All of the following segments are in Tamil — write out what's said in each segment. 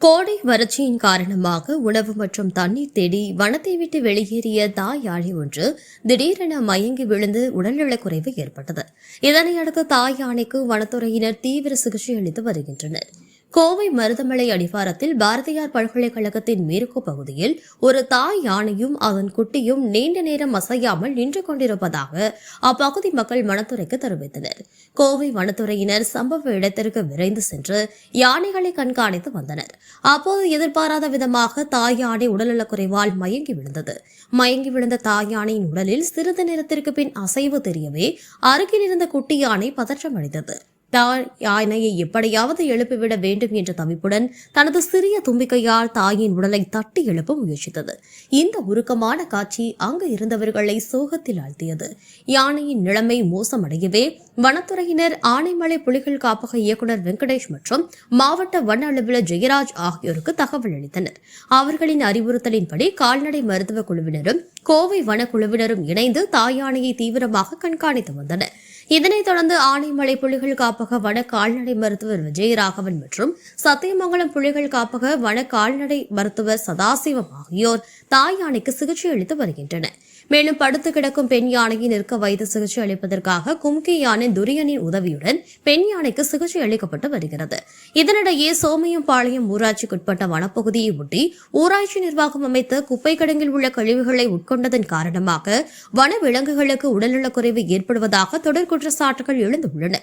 கோடை வறட்சியின் காரணமாக உணவு மற்றும் தண்ணீர் தேடி வனத்தை விட்டு வெளியேறிய தாய் யானை ஒன்று திடீரென மயங்கி விழுந்து உடல்நலக்குறைவு ஏற்பட்டது. இதனையடுத்து தாய் யானைக்கு வனத்துறையினர் தீவிர சிகிச்சை அளித்து வருகின்றனர். கோவை மருதமலை அடிவாரத்தில் பாரதியார் பல்கலைக்கழகத்தின் மேற்கு பகுதியில் ஒரு தாய் யானையும் அதன் குட்டியும் நீண்ட நேரம் அசையாமல் நின்று கொண்டிருப்பதாக அப்பகுதி மக்கள் வனத்துறைக்கு தெரிவித்தனர். கோவை வனத்துறையினர் சம்பவ இடத்திற்கு விரைந்து சென்று யானைகளை கண்காணித்து வந்தனர். அப்போது எதிர்பாராத விதமாக தாய் யானை உடல்நலக்குறைவால் மயங்கி விழுந்தது. மயங்கி விழுந்த தாய் யானையின் உடலில் சிறிது நேரத்திற்கு பின் அசைவு தெரியவே அருகில் இருந்த குட்டி யானை பதற்றமடைந்தது. தாய் யானையை எப்படியாவது எழுப்பிவிட வேண்டும் என்ற தவிப்புடன் தனது சிறிய தும்பிக்கையால் தாயின் உடலை தட்டி எழுப்ப முயற்சித்தது. இந்த உருக்கமான காட்சி அங்கு இருந்தவர்களை சோகத்தில் ஆழ்த்தியது. யானையின் நிலைமை மோசமடையவே வனத்துறையினர் ஆனைமலை புலிகள் காப்பக இயக்குநர் வெங்கடேஷ் மற்றும் மாவட்ட வன அலுவலர் ஜெயராஜ் ஆகியோருக்கு தகவல் அளித்தனர். அவர்களின் அறிவுறுத்தலின்படி கால்நடை மருத்துவ குழுவினரும் கோவை வனக்குழுவினரும் இணைந்து தாய் யானையை தீவிரமாக கண்காணித்து வந்தனர். இதனைத் தொடர்ந்து ஆனைமலை புலிகள் காப்பக வன கால்நடை மருத்துவர் விஜயராகவன் மற்றும் சத்தியமங்கலம் புலிகள் காப்பக வன கால்நடை மருத்துவர் சதாசிவம் ஆகியோர் தாய் யானைக்கு சிகிச்சை அளித்து வருகின்றனர். மேலும் படுத்து கிடக்கும் பெண் யானையை நிற்க வைத்து சிகிச்சை அளிப்பதற்காக கும்கி யானை துரியனின் உதவியுடன் பெண் யானைக்கு சிகிச்சை அளிக்கப்பட்டு வருகிறது. இதனிடையே சோமையம்பாளையம் ஊராட்சிக்குட்பட்ட வனப்பகுதியை ஒட்டி ஊராட்சி நிர்வாகம் அமைத்த குப்பை கிடங்கில் உள்ள கழிவுகளை உட்கொண்டதன் காரணமாக வன விலங்குகளுக்கு உடல்நலக்குறைவு ஏற்படுவதாக தொடர் குற்றச்சாட்டுகள் எழுந்துள்ளன.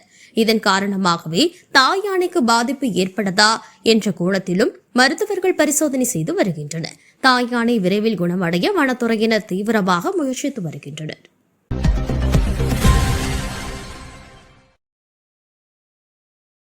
இதன் காரணமாகவே தாய் யானைக்கு பாதிப்பு ஏற்பட்டதா என்ற கோணத்திலும் மருத்துவர்கள் பரிசோதனை செய்து வருகின்றனர். தாய் யானை விரைவில் குணமடைய வனத்துறையினர் தீவிரமாக முயற்சித்து வருகின்றனர்.